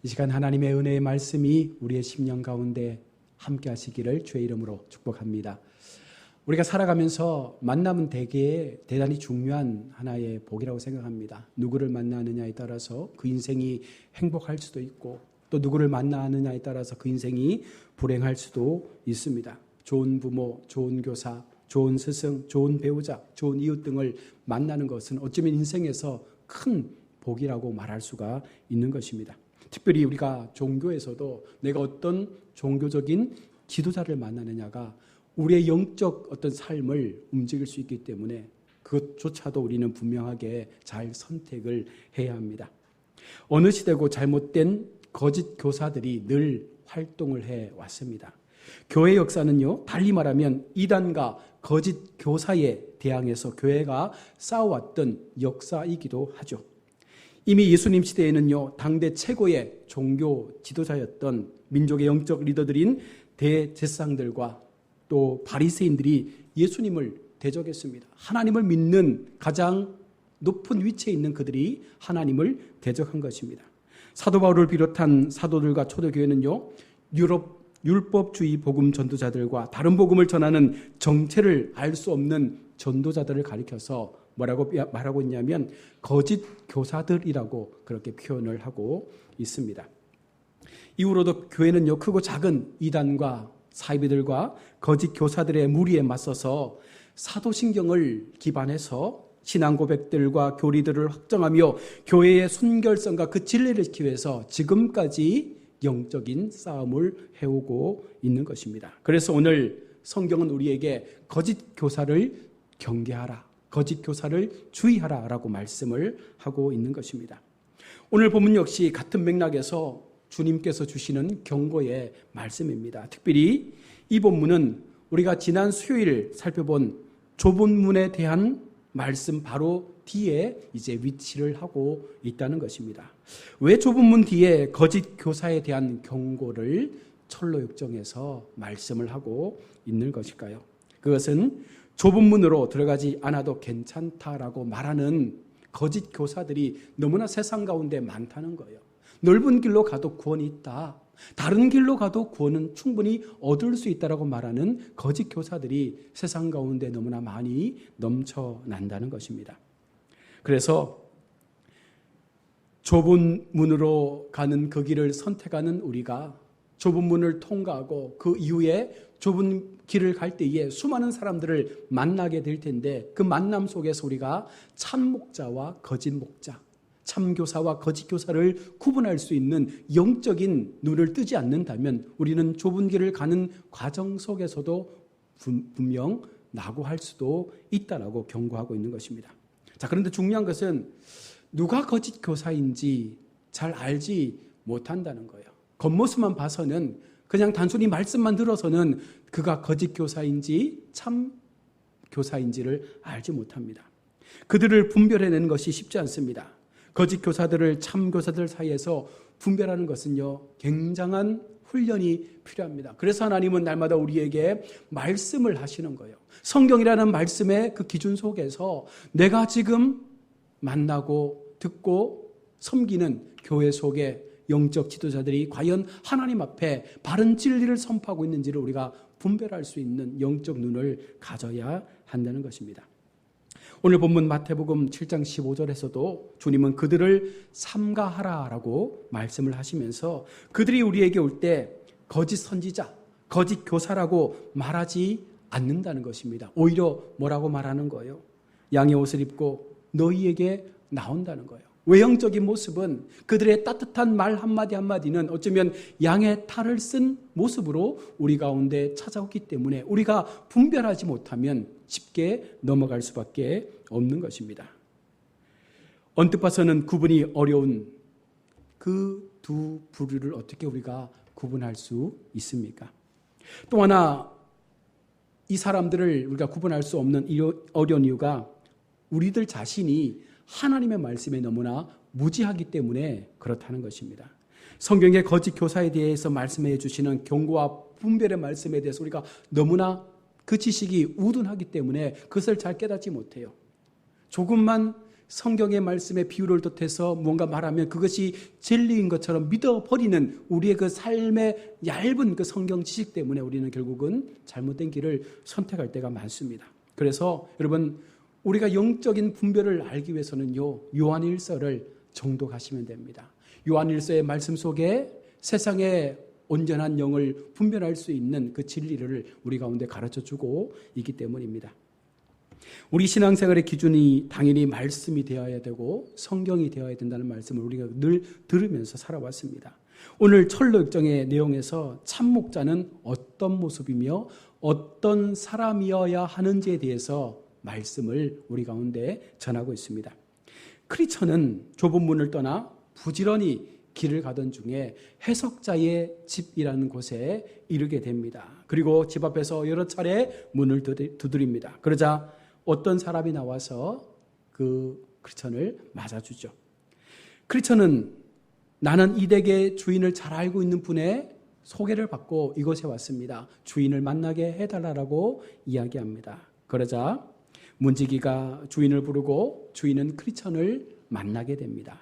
이 시간 하나님의 은혜의 말씀이 우리의 심령 가운데 함께 하시기를 주의 이름으로 축복합니다. 우리가 살아가면서 만남은 대단히 중요한 하나의 복이라고 생각합니다. 누구를 만나느냐에 따라서 그 인생이 행복할 수도 있고 또 누구를 만나느냐에 따라서 그 인생이 불행할 수도 있습니다. 좋은 부모, 좋은 교사, 좋은 스승, 좋은 배우자, 좋은 이웃 등을 만나는 것은 어쩌면 인생에서 큰 복이라고 말할 수가 있는 것입니다. 특별히 우리가 종교에서도 내가 어떤 종교적인 지도자를 만나느냐가 우리의 영적 어떤 삶을 움직일 수 있기 때문에 그것조차도 우리는 분명하게 잘 선택을 해야 합니다. 어느 시대고 잘못된 거짓 교사들이 늘 활동을 해왔습니다. 교회 역사는요, 달리 말하면 이단과 거짓 교사에 대항해서 교회가 싸워왔던 역사이기도 하죠. 이미 예수님 시대에는요, 당대 최고의 종교 지도자였던 민족의 영적 리더들인 대제사장들과 또 바리새인들이 예수님을 대적했습니다. 하나님을 믿는 가장 높은 위치에 있는 그들이 하나님을 대적한 것입니다. 사도 바울을 비롯한 사도들과 초대교회는요, 율법주의 복음 전도자들과 다른 복음을 전하는 정체를 알 수 없는 전도자들을 가리켜서 뭐라고 말하고 있냐면 거짓 교사들이라고 그렇게 표현을 하고 있습니다. 이후로도 교회는요, 크고 작은 이단과 사이비들과 거짓 교사들의 무리에 맞서서 사도신경을 기반해서 신앙 고백들과 교리들을 확정하며 교회의 순결성과 그 진리를 지키기 위해서 지금까지 영적인 싸움을 해오고 있는 것입니다. 그래서 오늘 성경은 우리에게 거짓 교사를 경계하라, 거짓 교사를 주의하라 라고 말씀을 하고 있는 것입니다. 오늘 본문 역시 같은 맥락에서 주님께서 주시는 경고의 말씀입니다. 특별히 이 본문은 우리가 지난 수요일 살펴본 좁은 문에 대한 말씀 바로 뒤에 이제 위치를 하고 있다는 것입니다. 왜 좁은 문 뒤에 거짓 교사에 대한 경고를 철로 역정해서 말씀을 하고 있는 것일까요? 그것은 좁은 문으로 들어가지 않아도 괜찮다라고 말하는 거짓 교사들이 너무나 세상 가운데 많다는 거예요. 넓은 길로 가도 구원이 있다. 다른 길로 가도 구원은 충분히 얻을 수 있다라고 말하는 거짓 교사들이 세상 가운데 너무나 많이 넘쳐난다는 것입니다. 그래서 좁은 문으로 가는 그 길을 선택하는 우리가 좁은 문을 통과하고 그 이후에 좁은 길을 갈 때에 수많은 사람들을 만나게 될 텐데 그 만남 속에서 우리가 참 목자와 거짓 목자, 참 교사와 거짓 교사를 구분할 수 있는 영적인 눈을 뜨지 않는다면 우리는 좁은 길을 가는 과정 속에서도 분명 낙오할 수도 있다라고 경고하고 있는 것입니다. 자, 그런데 중요한 것은 누가 거짓 교사인지 잘 알지 못한다는 거예요. 겉모습만 봐서는 그냥 단순히 말씀만 들어서는 그가 거짓 교사인지 참 교사인지를 알지 못합니다. 그들을 분별해내는 것이 쉽지 않습니다. 거짓 교사들을 참 교사들 사이에서 분별하는 것은요, 굉장한 훈련이 필요합니다. 그래서 하나님은 날마다 우리에게 말씀을 하시는 거예요. 성경이라는 말씀의 그 기준 속에서 내가 지금 만나고 듣고 섬기는 교회 속에 영적 지도자들이 과연 하나님 앞에 바른 진리를 선포하고 있는지를 우리가 분별할 수 있는 영적 눈을 가져야 한다는 것입니다. 오늘 본문 마태복음 7장 15절에서도 주님은 그들을 삼가하라라고 말씀을 하시면서 그들이 우리에게 올 때 거짓 선지자, 거짓 교사라고 말하지 않는다는 것입니다. 오히려 뭐라고 말하는 거예요? 양의 옷을 입고 너희에게 나온다는 거예요. 외형적인 모습은 그들의 따뜻한 말 한마디 한마디는 어쩌면 양의 탈을 쓴 모습으로 우리 가운데 찾아오기 때문에 우리가 분별하지 못하면 쉽게 넘어갈 수밖에 없는 것입니다. 언뜻 봐서는 구분이 어려운 그 두 부류를 어떻게 우리가 구분할 수 있습니까? 또 하나 이 사람들을 우리가 구분할 수 없는 어려운 이유가 우리들 자신이 하나님의 말씀에 너무나 무지하기 때문에 그렇다는 것입니다. 성경의 거짓 교사에 대해서 말씀해 주시는 경고와 분별의 말씀에 대해서 우리가 너무나 그 지식이 우둔하기 때문에 그것을 잘 깨닫지 못해요. 조금만 성경의 말씀에 비유를 덧해서 무언가 말하면 그것이 진리인 것처럼 믿어버리는 우리의 그 삶의 얇은 그 성경 지식 때문에 우리는 결국은 잘못된 길을 선택할 때가 많습니다. 그래서 여러분, 우리가 영적인 분별을 알기 위해서는요, 요한일서를 정독하시면 됩니다. 요한일서의 말씀 속에 세상의 온전한 영을 분별할 수 있는 그 진리를 우리 가운데 가르쳐주고 있기 때문입니다. 우리 신앙생활의 기준이 당연히 말씀이 되어야 되고 성경이 되어야 된다는 말씀을 우리가 늘 들으면서 살아왔습니다. 오늘 철로역정의 내용에서 참목자는 어떤 모습이며 어떤 사람이어야 하는지에 대해서 말씀을 우리 가운데 전하고 있습니다. 크리처는 좁은 문을 떠나 부지런히 길을 가던 중에 해석자의 집이라는 곳에 이르게 됩니다. 그리고 집 앞에서 여러 차례 문을 두드립니다. 그러자 어떤 사람이 나와서 그 크리처를 맞아주죠. 크리처는 나는 이 댁의 주인을 잘 알고 있는 분의 소개를 받고 이곳에 왔습니다. 주인을 만나게 해달라고 이야기합니다. 그러자 문지기가 주인을 부르고 주인은 크리처를 만나게 됩니다.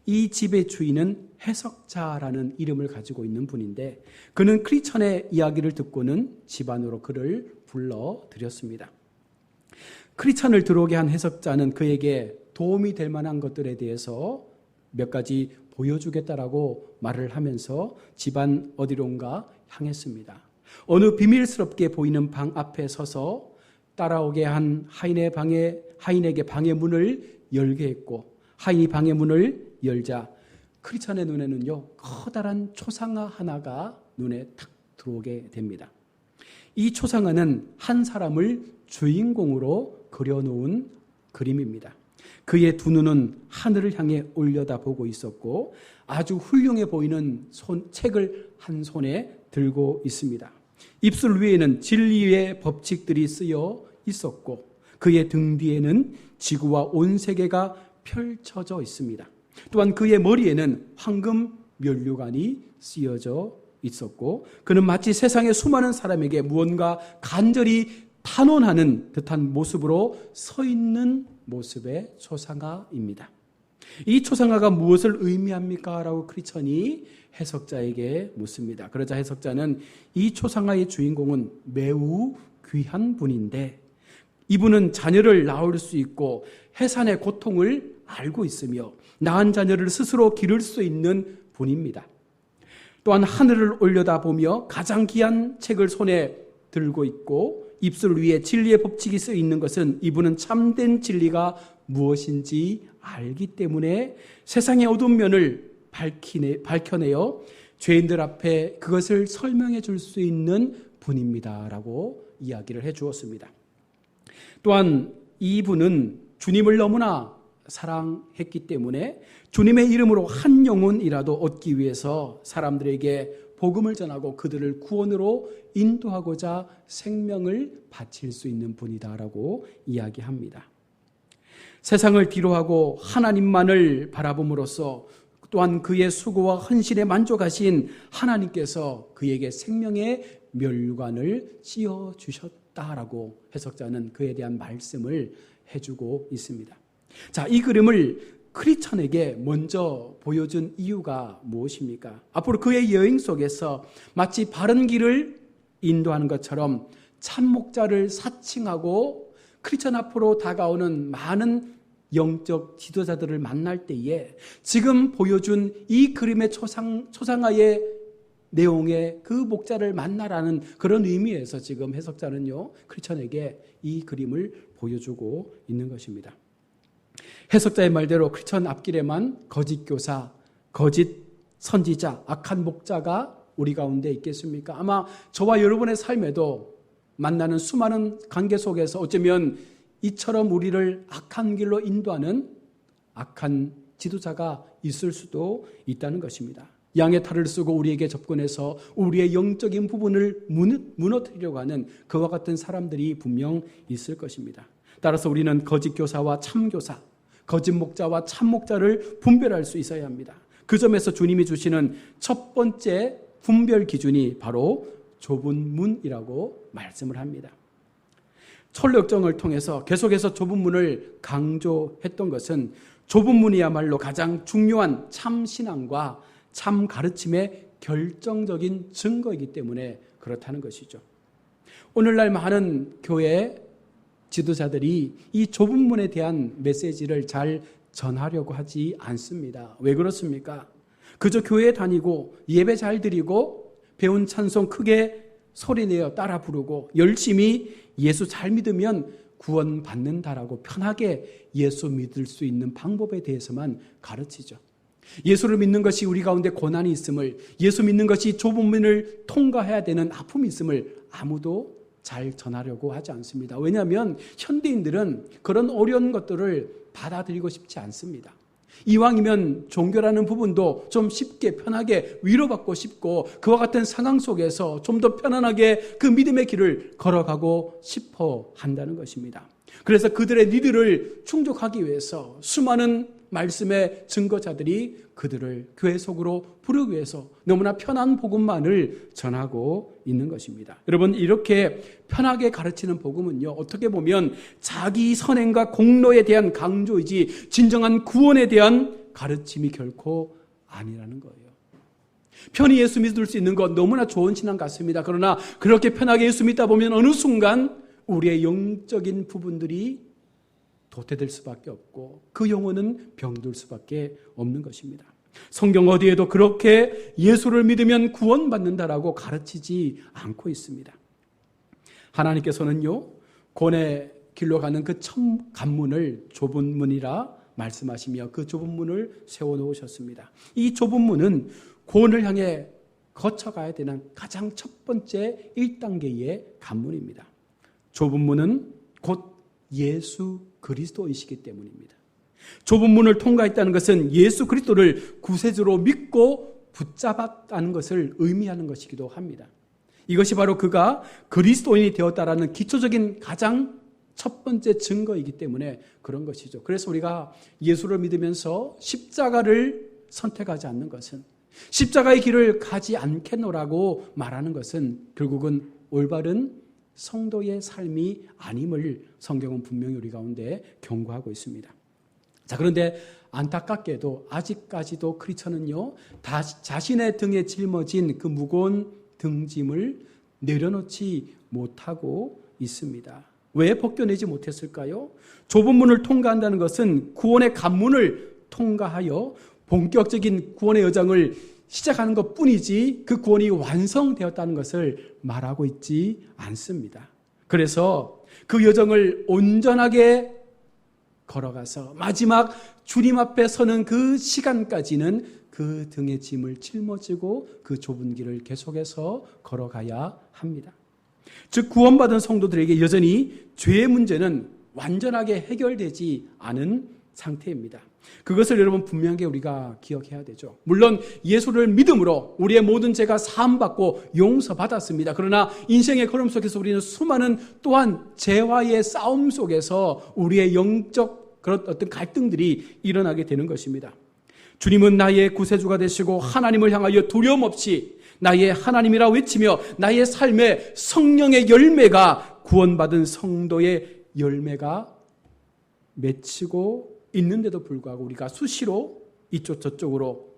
이 집의 주인은 해석자라는 이름을 가지고 있는 분인데 그는 크리처의 이야기를 듣고는 집 안으로 그를 불러들였습니다. 크리처를 들어오게 한 해석자는 그에게 도움이 될 만한 것들에 대해서 몇 가지 보여주겠다라고 말을 하면서 집안 어디론가 향했습니다. 어느 비밀스럽게 보이는 방 앞에 서서 따라오게 한 하인에게 방의 문을 열게 했고 하인이 방의 문을 열자 크리처의 눈에는요 커다란 초상화 하나가 눈에 탁 들어오게 됩니다. 이 초상화는 한 사람을 주인공으로 그려놓은 그림입니다. 그의 두 눈은 하늘을 향해 올려다보고 있었고 아주 훌륭해 보이는 책을 한 손에 들고 있습니다. 입술 위에는 진리의 법칙들이 쓰여 있었고 그의 등 뒤에는 지구와 온 세계가 펼쳐져 있습니다. 또한 그의 머리에는 황금 면류관이 쓰여져 있었고 그는 마치 세상의 수많은 사람에게 무언가 간절히 탄원하는 듯한 모습으로 서 있는 모습의 초상화입니다. 이 초상화가 무엇을 의미합니까? 라고 크리처니 해석자에게 묻습니다. 그러자 해석자는 이 초상화의 주인공은 매우 귀한 분인데 이분은 자녀를 낳을 수 있고 해산의 고통을 알고 있으며 낳은 자녀를 스스로 기를 수 있는 분입니다. 또한 하늘을 올려다보며 가장 귀한 책을 손에 들고 있고 입술 위에 진리의 법칙이 쓰여 있는 것은 이분은 참된 진리가 무엇인지 알기 때문에 세상의 어두운 면을 밝혀내어 죄인들 앞에 그것을 설명해 줄 수 있는 분입니다라고 이야기를 해 주었습니다. 또한 이분은 주님을 너무나 사랑했기 때문에 주님의 이름으로 한 영혼이라도 얻기 위해서 사람들에게 복음을 전하고 그들을 구원으로 인도하고자 생명을 바칠 수 있는 분이다라고 이야기합니다. 세상을 뒤로하고 하나님만을 바라봄으로써 또한 그의 수고와 헌신에 만족하신 하나님께서 그에게 생명의 면류관을 씌워주셨다라고 해석자는 그에 대한 말씀을 해주고 있습니다. 자, 이 그림을 크리처에게 먼저 보여준 이유가 무엇입니까? 앞으로 그의 여행 속에서 마치 바른 길을 인도하는 것처럼 참목자를 사칭하고 크리처 앞으로 다가오는 많은 영적 지도자들을 만날 때에 지금 보여준 이 그림의 초상화의 내용의 그 목자를 만나라는 그런 의미에서 지금 해석자는요 크리처에게 이 그림을 보여주고 있는 것입니다. 해석자의 말대로 크리처 앞길에만 거짓 교사, 거짓 선지자, 악한 목자가 우리 가운데 있겠습니까? 아마 저와 여러분의 삶에도 만나는 수많은 관계 속에서 어쩌면 이처럼 우리를 악한 길로 인도하는 악한 지도자가 있을 수도 있다는 것입니다. 양의 탈을 쓰고 우리에게 접근해서 우리의 영적인 부분을 무너뜨리려고 하는 그와 같은 사람들이 분명 있을 것입니다. 따라서 우리는 거짓 교사와 참 교사, 거짓 목자와 참 목자를 분별할 수 있어야 합니다. 그 점에서 주님이 주시는 첫 번째 분별 기준이 바로 좁은 문이라고 말씀을 합니다. 철력정을 통해서 계속해서 좁은 문을 강조했던 것은 좁은 문이야말로 가장 중요한 참 신앙과 참 가르침의 결정적인 증거이기 때문에 그렇다는 것이죠. 오늘날 많은 교회 지도자들이 이 좁은 문에 대한 메시지를 잘 전하려고 하지 않습니다. 왜 그렇습니까? 그저 교회에 다니고 예배 잘 드리고 배운 찬송 크게 소리내어 따라 부르고 열심히 예수 잘 믿으면 구원받는다라고 편하게 예수 믿을 수 있는 방법에 대해서만 가르치죠. 예수를 믿는 것이 우리 가운데 고난이 있음을, 예수 믿는 것이 좁은 문을 통과해야 되는 아픔이 있음을 아무도 잘 전하려고 하지 않습니다. 왜냐하면 현대인들은 그런 어려운 것들을 받아들이고 싶지 않습니다. 이왕이면 종교라는 부분도 좀 쉽게 편하게 위로받고 싶고 그와 같은 상황 속에서 좀 더 편안하게 그 믿음의 길을 걸어가고 싶어 한다는 것입니다. 그래서 그들의 니들을 충족하기 위해서 수많은 말씀의 증거자들이 그들을 교회 속으로 부르기 위해서 너무나 편한 복음만을 전하고 있는 것입니다. 여러분, 이렇게 편하게 가르치는 복음은요, 어떻게 보면 자기 선행과 공로에 대한 강조이지 진정한 구원에 대한 가르침이 결코 아니라는 거예요. 편히 예수 믿을 수 있는 것 너무나 좋은 신앙 같습니다. 그러나 그렇게 편하게 예수 믿다 보면 어느 순간 우리의 영적인 부분들이 도태될 수밖에 없고 그 영혼은 병들 수밖에 없는 것입니다. 성경 어디에도 그렇게 예수를 믿으면 구원받는다라고 가르치지 않고 있습니다. 하나님께서는요, 구원의 길로 가는 그 첫 관문을 좁은 문이라 말씀하시며 그 좁은 문을 세워놓으셨습니다. 이 좁은 문은 구원을 향해 거쳐가야 되는 가장 첫 번째 1단계의 관문입니다. 좁은 문은 곧 예수 그리스도이시기 때문입니다. 좁은 문을 통과했다는 것은 예수 그리스도를 구세주로 믿고 붙잡았다는 것을 의미하는 것이기도 합니다. 이것이 바로 그가 그리스도인이 되었다라는 기초적인 가장 첫 번째 증거이기 때문에 그런 것이죠. 그래서 우리가 예수를 믿으면서 십자가를 선택하지 않는 것은, 십자가의 길을 가지 않겠노라고 말하는 것은 결국은 올바른 성도의 삶이 아님을 성경은 분명히 우리 가운데 경고하고 있습니다. 자, 그런데 안타깝게도 아직까지도 크리스천은요, 자신의 등에 짊어진 그 무거운 등짐을 내려놓지 못하고 있습니다. 왜 벗겨내지 못했을까요? 좁은 문을 통과한다는 것은 구원의 관문을 통과하여 본격적인 구원의 여정을 시작하는 것뿐이지 그 구원이 완성되었다는 것을 말하고 있지 않습니다. 그래서 그 여정을 온전하게 걸어가서 마지막 주님 앞에 서는 그 시간까지는 그 등의 짐을 짊어지고 그 좁은 길을 계속해서 걸어가야 합니다. 즉 구원받은 성도들에게 여전히 죄의 문제는 완전하게 해결되지 않은 상태입니다. 그것을 여러분 분명하게 우리가 기억해야 되죠. 물론 예수를 믿음으로 우리의 모든 죄가 사함받고 용서받았습니다. 그러나 인생의 걸음 속에서 우리는 수많은 또한 죄와의 싸움 속에서 우리의 영적 그런 어떤 갈등들이 일어나게 되는 것입니다. 주님은 나의 구세주가 되시고 하나님을 향하여 두려움 없이 나의 하나님이라 외치며 나의 삶에 성령의 열매가 구원받은 성도의 열매가 맺히고 있는데도 불구하고 우리가 수시로 이쪽 저쪽으로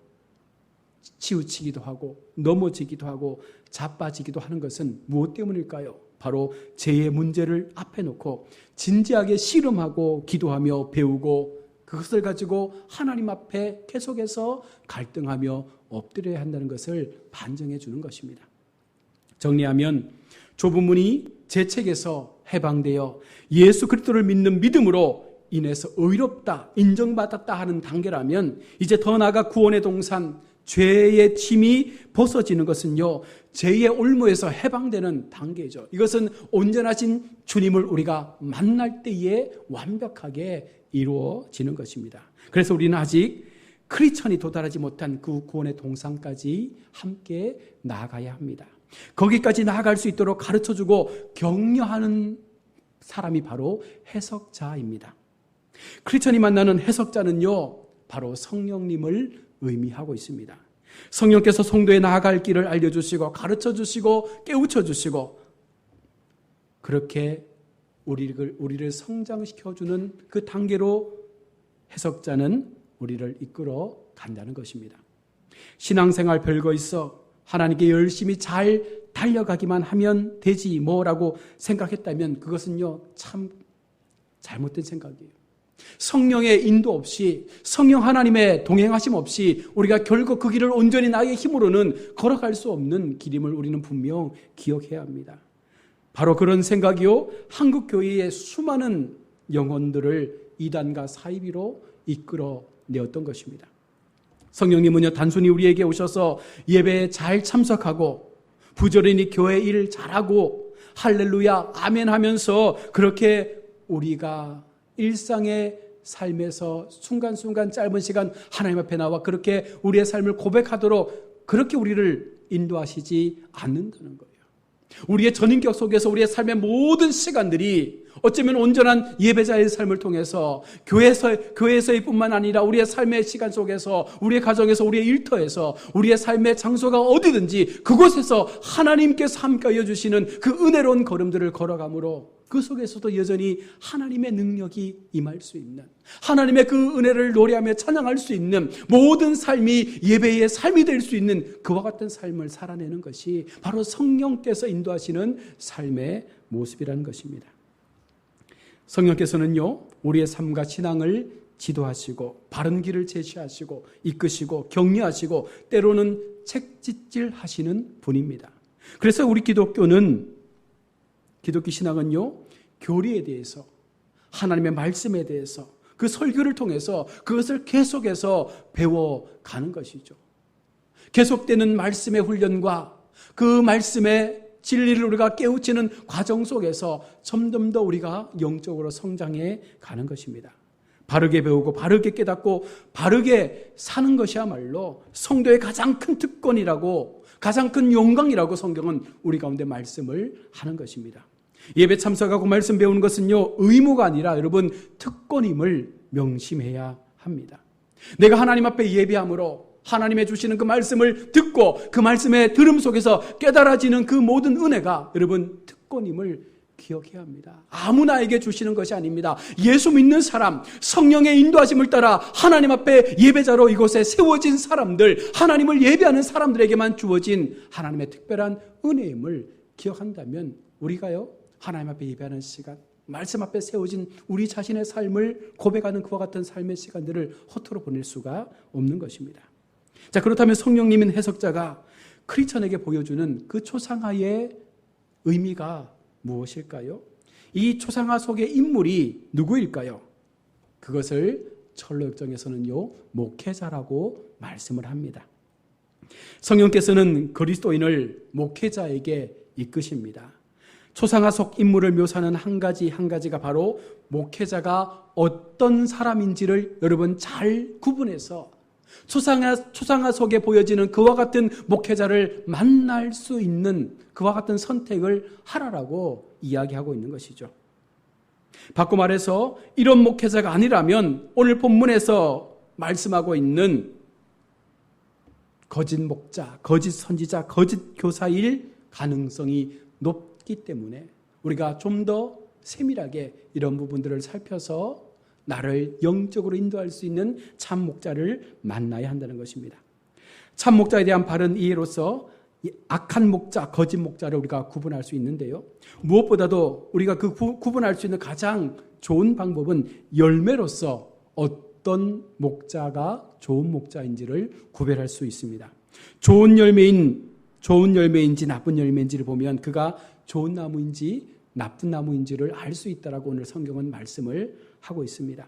치우치기도 하고 넘어지기도 하고 자빠지기도 하는 것은 무엇 때문일까요? 바로 죄의 문제를 앞에 놓고 진지하게 씨름하고 기도하며 배우고 그것을 가지고 하나님 앞에 계속해서 갈등하며 엎드려야 한다는 것을 반증해 주는 것입니다. 정리하면 좁은 문이 제 책에서 해방되어 예수 그리스도를 믿는 믿음으로 인해서 의롭다, 인정받았다 하는 단계라면 이제 더 나아가 구원의 동산, 죄의 짐이 벗어지는 것은요, 죄의 올무에서 해방되는 단계죠. 이것은 온전하신 주님을 우리가 만날 때에 완벽하게 이루어지는 것입니다. 그래서 우리는 아직 크리스천이 도달하지 못한 그 구원의 동산까지 함께 나아가야 합니다. 거기까지 나아갈 수 있도록 가르쳐주고 격려하는 사람이 바로 해석자입니다. 크리스천이 만나는 해석자는요, 바로 성령님을 의미하고 있습니다. 성령께서 성도에 나아갈 길을 알려주시고 가르쳐주시고 깨우쳐주시고 그렇게 우리를 성장시켜주는 그 단계로 해석자는 우리를 이끌어 간다는 것입니다. 신앙생활 별거 있어 하나님께 열심히 잘 달려가기만 하면 되지 뭐라고 생각했다면 그것은요 참 잘못된 생각이에요. 성령의 인도 없이 성령 하나님의 동행하심 없이 우리가 결국 그 길을 온전히 나의 힘으로는 걸어갈 수 없는 길임을 우리는 분명 기억해야 합니다. 바로 그런 생각이요 한국교회의 수많은 영혼들을 이단과 사이비로 이끌어내었던 것입니다. 성령님은요 단순히 우리에게 오셔서 예배에 잘 참석하고 부지런히 교회 일 잘하고 할렐루야 아멘 하면서 그렇게 우리가 일상의 삶에서 순간순간 짧은 시간 하나님 앞에 나와 그렇게 우리의 삶을 고백하도록 그렇게 우리를 인도하시지 않는다는 거예요. 우리의 전인격 속에서 우리의 삶의 모든 시간들이 어쩌면 온전한 예배자의 삶을 통해서 교회에서의 뿐만 아니라 우리의 삶의 시간 속에서 우리의 가정에서 우리의 일터에서 우리의 삶의 장소가 어디든지 그곳에서 하나님께서 함께하여 주시는 그 은혜로운 걸음들을 걸어가므로 그 속에서도 여전히 하나님의 능력이 임할 수 있는 하나님의 그 은혜를 노래하며 찬양할 수 있는 모든 삶이 예배의 삶이 될 수 있는 그와 같은 삶을 살아내는 것이 바로 성령께서 인도하시는 삶의 모습이라는 것입니다. 성령께서는요 우리의 삶과 신앙을 지도하시고 바른 길을 제시하시고 이끄시고 격려하시고 때로는 책짓질하시는 분입니다. 그래서 우리 기독교 신앙은요 교리에 대해서 하나님의 말씀에 대해서 그 설교를 통해서 그것을 계속해서 배워가는 것이죠. 계속되는 말씀의 훈련과 그 말씀의 진리를 우리가 깨우치는 과정 속에서 점점 더 우리가 영적으로 성장해 가는 것입니다. 바르게 배우고 바르게 깨닫고 바르게 사는 것이야말로 성도의 가장 큰 특권이라고 가장 큰 영광이라고 성경은 우리 가운데 말씀을 하는 것입니다. 예배 참석하고 말씀 배우는 것은요 의무가 아니라 여러분 특권임을 명심해야 합니다. 내가 하나님 앞에 예배함으로 하나님의 주시는 그 말씀을 듣고 그 말씀의 들음 속에서 깨달아지는 그 모든 은혜가 여러분 특권임을 기억해야 합니다. 아무나에게 주시는 것이 아닙니다. 예수 믿는 사람, 성령의 인도하심을 따라 하나님 앞에 예배자로 이곳에 세워진 사람들, 하나님을 예배하는 사람들에게만 주어진 하나님의 특별한 은혜임을 기억한다면 우리가요 하나님 앞에 예배하는 시간, 말씀 앞에 세워진 우리 자신의 삶을 고백하는 그와 같은 삶의 시간들을 허투루 보낼 수가 없는 것입니다. 자, 그렇다면 성령님인 해석자가 크리스천에게 보여주는 그 초상화의 의미가 무엇일까요? 이 초상화 속의 인물이 누구일까요? 그것을 철로역정에서는요 목회자라고 말씀을 합니다. 성령께서는 그리스도인을 목회자에게 이끄십니다. 초상화 속 인물을 묘사하는 한 가지가 바로 목회자가 어떤 사람인지를 여러분 잘 구분해서 초상화 속에 보여지는 그와 같은 목회자를 만날 수 있는 그와 같은 선택을 하라라고 이야기하고 있는 것이죠. 바꿔 말해서 이런 목회자가 아니라면 오늘 본문에서 말씀하고 있는 거짓 목자, 거짓 선지자, 거짓 교사일 가능성이 높기 때문에 우리가 좀 더 세밀하게 이런 부분들을 살펴서 나를 영적으로 인도할 수 있는 참 목자를 만나야 한다는 것입니다. 참 목자에 대한 바른 이해로서 악한 목자, 거짓 목자를 우리가 구분할 수 있는데요. 무엇보다도 우리가 그 구분할 수 있는 가장 좋은 방법은 열매로서 어떤 목자가 좋은 목자인지를 구별할 수 있습니다. 좋은 열매인지 나쁜 열매인지를 보면 그가 좋은 나무인지 나쁜 나무인지를 알 수 있다라고 오늘 성경은 말씀을 하고 있습니다.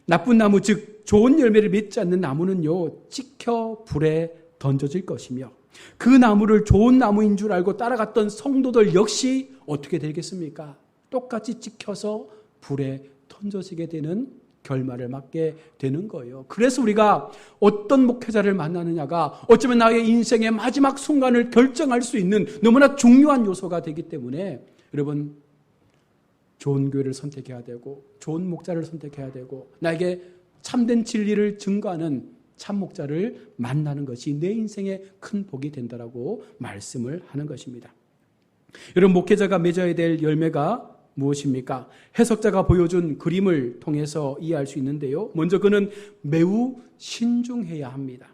나쁜 나무, 즉 좋은 열매를 맺지 않는 나무는요 찍혀 불에 던져질 것이며 그 나무를 좋은 나무인 줄 알고 따라갔던 성도들 역시 어떻게 되겠습니까? 똑같이 찍혀서 불에 던져지게 되는 결말을 맞게 되는 거예요. 그래서 우리가 어떤 목회자를 만나느냐가 어쩌면 나의 인생의 마지막 순간을 결정할 수 있는 너무나 중요한 요소가 되기 때문에 여러분 좋은 교회를 선택해야 되고 좋은 목자를 선택해야 되고 나에게 참된 진리를 증거하는 참 목자를 만나는 것이 내 인생의 큰 복이 된다라고 말씀을 하는 것입니다. 여러분 목회자가 맺어야 될 열매가 무엇입니까? 해석자가 보여준 그림을 통해서 이해할 수 있는데요. 먼저 그는 매우 신중해야 합니다.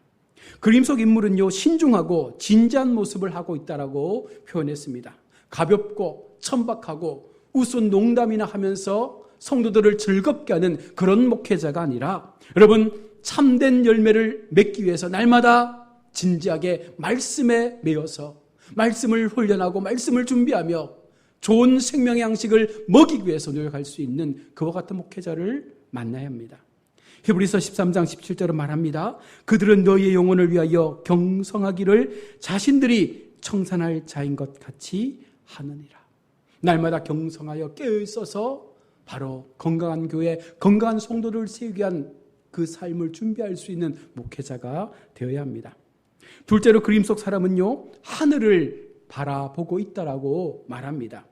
그림 속 인물은요, 신중하고 진지한 모습을 하고 있다라고 표현했습니다. 가볍고 천박하고 웃은 농담이나 하면서 성도들을 즐겁게 하는 그런 목회자가 아니라, 여러분, 참된 열매를 맺기 위해서 날마다 진지하게 말씀에 매여서 말씀을 훈련하고 말씀을 준비하며 좋은 생명의 양식을 먹이기 위해서 노력할 수 있는 그와 같은 목회자를 만나야 합니다. 히브리서 13장 17절은 말합니다. 그들은 너희의 영혼을 위하여 경성하기를 자신들이 청산할 자인 것 같이 하느니라. 날마다 경성하여 깨어있어서 바로 건강한 교회, 건강한 성도를 세우기 위한 그 삶을 준비할 수 있는 목회자가 되어야 합니다. 둘째로 그림 속 사람은요, 하늘을 바라보고 있다라고 말합니다.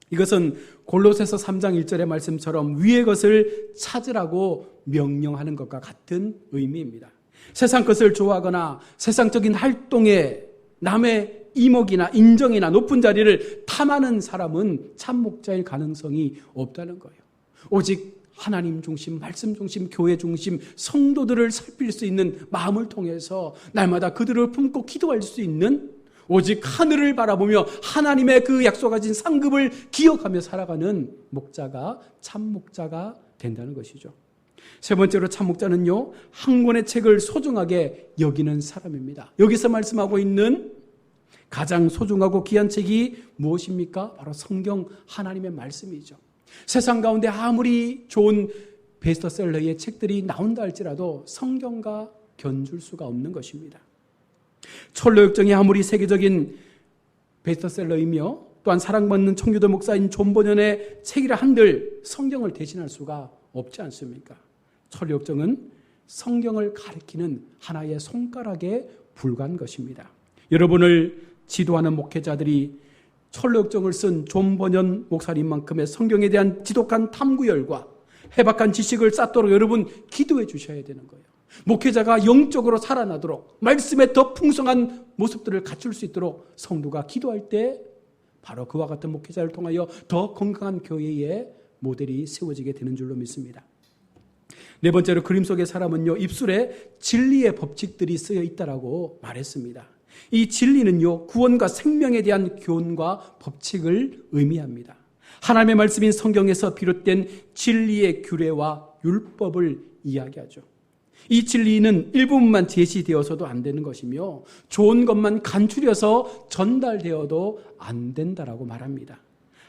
이것은 골로새서 3장 1절의 말씀처럼 위의 것을 찾으라고 명령하는 것과 같은 의미입니다. 세상 것을 좋아하거나 세상적인 활동에 남의 이목이나 인정이나 높은 자리를 탐하는 사람은 참 목자일 가능성이 없다는 거예요. 오직 하나님 중심, 말씀 중심, 교회 중심, 성도들을 살필 수 있는 마음을 통해서 날마다 그들을 품고 기도할 수 있는, 오직 하늘을 바라보며 하나님의 그 약속하신 상급을 기억하며 살아가는 목자가 참 목자가 된다는 것이죠. 세 번째로 참 목자는요, 한 권의 책을 소중하게 여기는 사람입니다. 여기서 말씀하고 있는 가장 소중하고 귀한 책이 무엇입니까? 바로 성경, 하나님의 말씀이죠. 세상 가운데 아무리 좋은 베스트셀러의 책들이 나온다 할지라도 성경과 견줄 수가 없는 것입니다. 철로역정이 아무리 세계적인 베스트셀러이며 또한 사랑받는 청교도 목사인 존 버년의 책이라 한들 성경을 대신할 수가 없지 않습니까? 철로역정은 성경을 가리키는 하나의 손가락에 불과한 것입니다. 여러분을 지도하는 목회자들이 철로역정을 쓴 존 버년 목사님만큼의 성경에 대한 지독한 탐구열과 해박한 지식을 쌓도록 여러분 기도해 주셔야 되는 거예요. 목회자가 영적으로 살아나도록 말씀에 더 풍성한 모습들을 갖출 수 있도록 성도가 기도할 때 바로 그와 같은 목회자를 통하여 더 건강한 교회의 모델이 세워지게 되는 줄로 믿습니다. 네 번째로 그림 속의 사람은요, 입술에 진리의 법칙들이 쓰여 있다라고 말했습니다. 이 진리는요, 구원과 생명에 대한 교훈과 법칙을 의미합니다. 하나님의 말씀인 성경에서 비롯된 진리의 규례와 율법을 이야기하죠. 이 진리는 일부분만 제시되어서도 안 되는 것이며 좋은 것만 간추려서 전달되어도 안 된다라고 말합니다.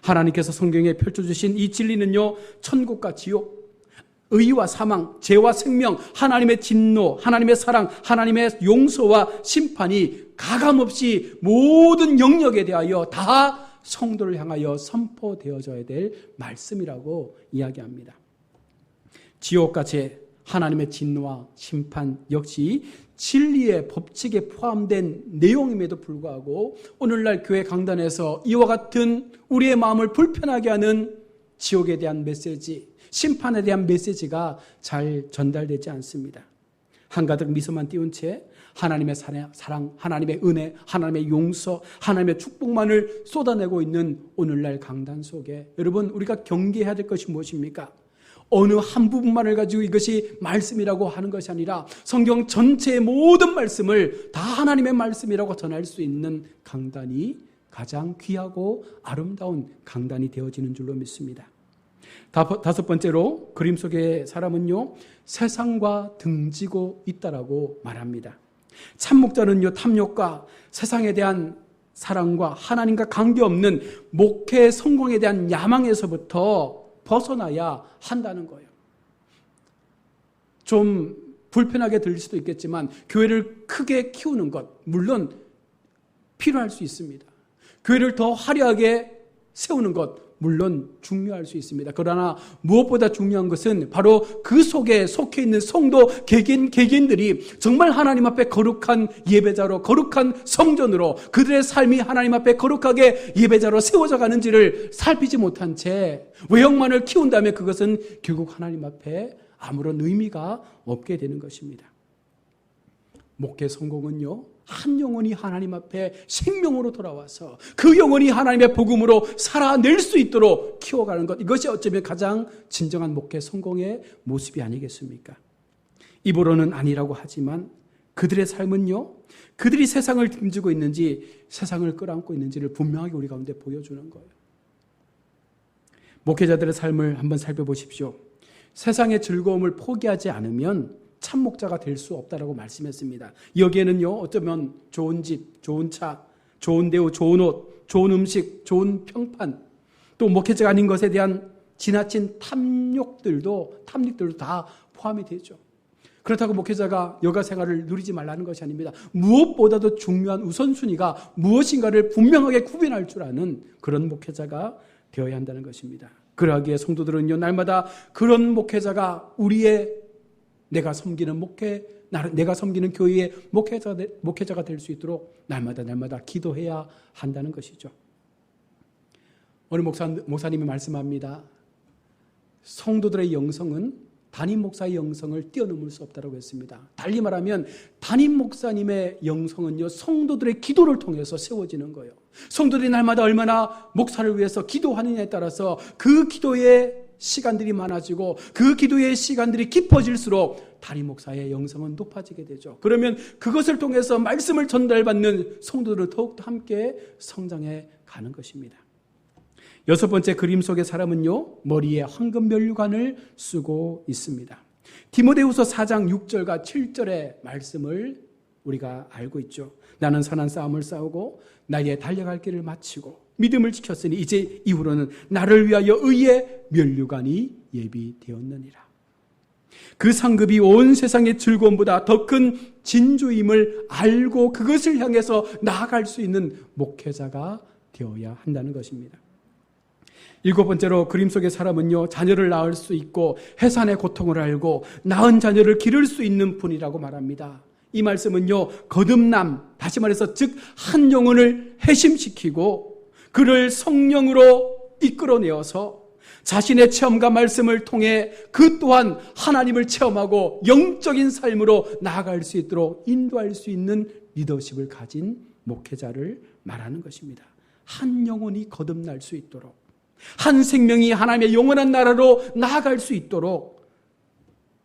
하나님께서 성경에 펼쳐주신 이 진리는요, 천국과 지옥, 의와 사망, 죄와 생명, 하나님의 진노, 하나님의 사랑, 하나님의 용서와 심판이 가감없이 모든 영역에 대하여 다 성도를 향하여 선포되어져야 될 말씀이라고 이야기합니다. 지옥과 죄, 하나님의 진노와 심판 역시 진리의 법칙에 포함된 내용임에도 불구하고 오늘날 교회 강단에서 이와 같은 우리의 마음을 불편하게 하는 지옥에 대한 메시지, 심판에 대한 메시지가 잘 전달되지 않습니다. 한가득 미소만 띄운 채 하나님의 사랑, 하나님의 은혜, 하나님의 용서, 하나님의 축복만을 쏟아내고 있는 오늘날 강단 속에 여러분, 우리가 경계해야 될 것이 무엇입니까? 어느 한 부분만을 가지고 이것이 말씀이라고 하는 것이 아니라 성경 전체의 모든 말씀을 다 하나님의 말씀이라고 전할 수 있는 강단이 가장 귀하고 아름다운 강단이 되어지는 줄로 믿습니다. 다섯 번째로 그림 속의 사람은요, 세상과 등지고 있다라고 말합니다. 참 목자는요, 탐욕과 세상에 대한 사랑과 하나님과 관계없는 목회 성공에 대한 야망에서부터 벗어나야 한다는 거예요. 좀 불편하게 들릴 수도 있겠지만 교회를 크게 키우는 것 물론 필요할 수 있습니다. 교회를 더 화려하게 세우는 것 물론 중요할 수 있습니다. 그러나 무엇보다 중요한 것은 바로 그 속에 속해 있는 성도 개개인들이 정말 하나님 앞에 거룩한 예배자로, 거룩한 성전으로 그들의 삶이 하나님 앞에 거룩하게 예배자로 세워져 가는지를 살피지 못한 채 외형만을 키운다면 그것은 결국 하나님 앞에 아무런 의미가 없게 되는 것입니다. 목회 성공은요, 한 영혼이 하나님 앞에 생명으로 돌아와서 그 영혼이 하나님의 복음으로 살아낼 수 있도록 키워가는 것, 이것이 어쩌면 가장 진정한 목회 성공의 모습이 아니겠습니까? 입으로는 아니라고 하지만 그들의 삶은요, 그들이 세상을 등지고 있는지 세상을 끌어안고 있는지를 분명하게 우리 가운데 보여주는 거예요. 목회자들의 삶을 한번 살펴보십시오. 세상의 즐거움을 포기하지 않으면 참 목자가 될 수 없다라고 말씀했습니다. 여기에는요, 어쩌면 좋은 집, 좋은 차, 좋은 대우, 좋은 옷, 좋은 음식, 좋은 평판, 또 목회자가 아닌 것에 대한 지나친 탐닉들도 다 포함이 되죠. 그렇다고 목회자가 여가 생활을 누리지 말라는 것이 아닙니다. 무엇보다도 중요한 우선순위가 무엇인가를 분명하게 구분할 줄 아는 그런 목회자가 되어야 한다는 것입니다. 그러하기에 성도들은요, 날마다 그런 목회자가 내가 섬기는 교회의 목회자가 될 수 있도록 날마다 기도해야 한다는 것이죠. 오늘 목사님이 말씀합니다. 성도들의 영성은 담임 목사의 영성을 뛰어넘을 수 없다고 했습니다. 달리 말하면 담임 목사님의 영성은요, 성도들의 기도를 통해서 세워지는 거예요. 성도들이 날마다 얼마나 목사를 위해서 기도하느냐에 따라서 그 기도의 시간들이 많아지고 그 기도의 시간들이 깊어질수록 담임 목사의 영성은 높아지게 되죠. 그러면 그것을 통해서 말씀을 전달받는 성도들은 더욱더 함께 성장해 가는 것입니다. 여섯 번째 그림 속의 사람은요, 머리에 황금 면류관을 쓰고 있습니다. 디모데후서 4장 6절과 7절의 말씀을 우리가 알고 있죠. 나는 선한 싸움을 싸우고 나의 달려갈 길을 마치고 믿음을 지켰으니 이제 이후로는 나를 위하여 의의 면류관이 예비되었느니라. 그 상급이 온 세상의 즐거움보다 더 큰 진주임을 알고 그것을 향해서 나아갈 수 있는 목회자가 되어야 한다는 것입니다. 일곱 번째로 그림 속의 사람은요, 자녀를 낳을 수 있고 해산의 고통을 알고 낳은 자녀를 기를 수 있는 분이라고 말합니다. 이 말씀은요, 거듭남, 다시 말해서 즉 한 영혼을 회심시키고 그를 성령으로 이끌어내어서 자신의 체험과 말씀을 통해 그 또한 하나님을 체험하고 영적인 삶으로 나아갈 수 있도록 인도할 수 있는 리더십을 가진 목회자를 말하는 것입니다. 한 영혼이 거듭날 수 있도록, 한 생명이 하나님의 영원한 나라로 나아갈 수 있도록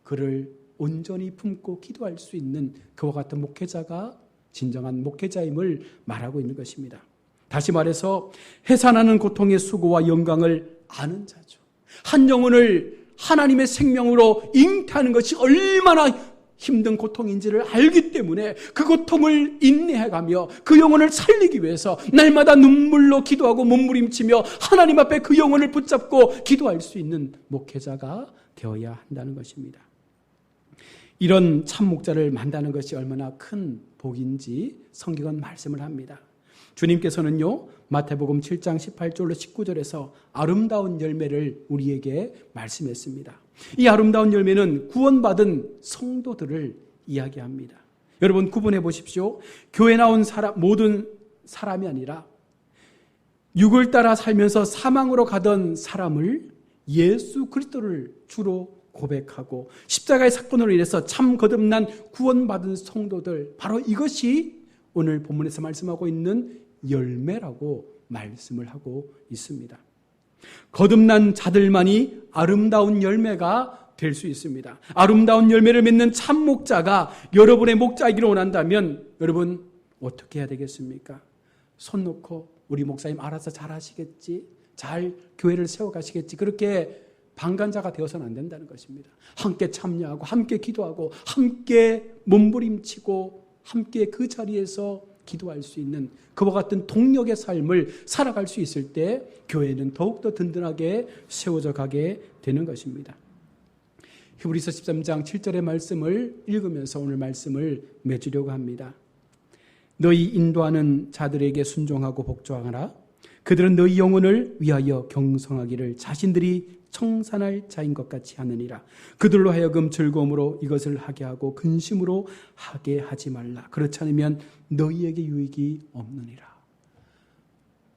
그를 온전히 품고 기도할 수 있는 그와 같은 목회자가 진정한 목회자임을 말하고 있는 것입니다. 다시 말해서 해산하는 고통의 수고와 영광을 아는 자죠. 한 영혼을 하나님의 생명으로 잉태하는 것이 얼마나 힘든 고통인지를 알기 때문에 그 고통을 인내해가며 그 영혼을 살리기 위해서 날마다 눈물로 기도하고 몸부림치며 하나님 앞에 그 영혼을 붙잡고 기도할 수 있는 목회자가 되어야 한다는 것입니다. 이런 참 목자를 만나는 것이 얼마나 큰 복인지 성경은 말씀을 합니다. 주님께서는요, 마태복음 7장 18절로 19절에서 아름다운 열매를 우리에게 말씀했습니다. 이 아름다운 열매는 구원받은 성도들을 이야기합니다. 여러분 구분해 보십시오. 교회 나온 모든 사람이 아니라 육을 따라 살면서 사망으로 가던 사람을 예수 그리스도를 주로 고백하고 십자가의 사건으로 인해서 참 거듭난 구원받은 성도들, 바로 이것이 오늘 본문에서 말씀하고 있는 열매라고 말씀을 하고 있습니다. 거듭난 자들만이 아름다운 열매가 될 수 있습니다. 아름다운 열매를 맺는 참 목자가 여러분의 목자이기를 원한다면 여러분 어떻게 해야 되겠습니까? 손 놓고 우리 목사님 알아서 잘 하시겠지, 잘 교회를 세워가시겠지, 그렇게 방관자가 되어서는 안 된다는 것입니다. 함께 참여하고 함께 기도하고 함께 몸부림치고 함께 그 자리에서 기도할 수 있는 그와 같은 동력의 삶을 살아갈 수 있을 때 교회는 더욱더 든든하게 세워져 가게 되는 것입니다. 히브리서 13장 7절의 말씀을 읽으면서 오늘 말씀을 맺으려고 합니다. 너희 인도하는 자들에게 순종하고 복종하라. 그들은 너희 영혼을 위하여 경성하기를 자신들이 청산할 자인 것 같이 하느니라. 그들로 하여금 즐거움으로 이것을 하게 하고 근심으로 하게 하지 말라. 그렇지 않으면 너희에게 유익이 없느니라.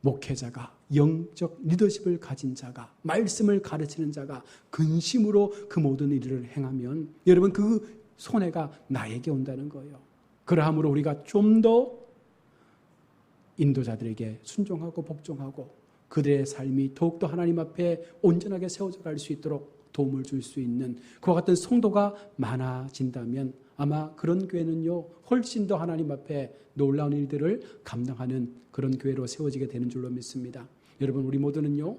목회자가, 영적 리더십을 가진 자가, 말씀을 가르치는 자가 근심으로 그 모든 일을 행하면 여러분 그 손해가 나에게 온다는 거예요. 그러함으로 우리가 좀 더 인도자들에게 순종하고 복종하고 그들의 삶이 더욱더 하나님 앞에 온전하게 세워져 갈 수 있도록 도움을 줄 수 있는 그와 같은 성도가 많아진다면 아마 그런 교회는요 훨씬 더 하나님 앞에 놀라운 일들을 감당하는 그런 교회로 세워지게 되는 줄로 믿습니다. 여러분, 우리 모두는요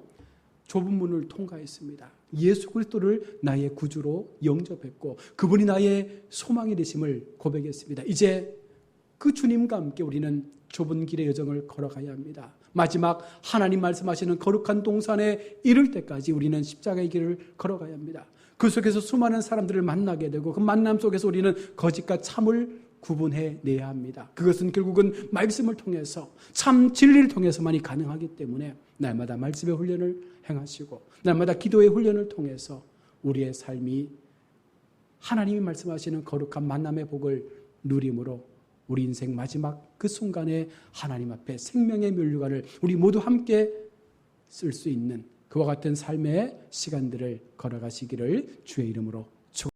좁은 문을 통과했습니다. 예수 그리스도를 나의 구주로 영접했고 그분이 나의 소망이 되심을 고백했습니다. 이제 그 주님과 함께 우리는 좁은 길의 여정을 걸어가야 합니다. 마지막 하나님 말씀하시는 거룩한 동산에 이를 때까지 우리는 십자가의 길을 걸어가야 합니다. 그 속에서 수많은 사람들을 만나게 되고 그 만남 속에서 우리는 거짓과 참을 구분해내야 합니다. 그것은 결국은 말씀을 통해서 참 진리를 통해서만이 가능하기 때문에 날마다 말씀의 훈련을 행하시고 날마다 기도의 훈련을 통해서 우리의 삶이 하나님이 말씀하시는 거룩한 만남의 복을 누림으로 우리 인생 마지막 그 순간에 하나님 앞에 생명의 면류관을 우리 모두 함께 쓸 수 있는 그와 같은 삶의 시간들을 걸어가시기를 주의 이름으로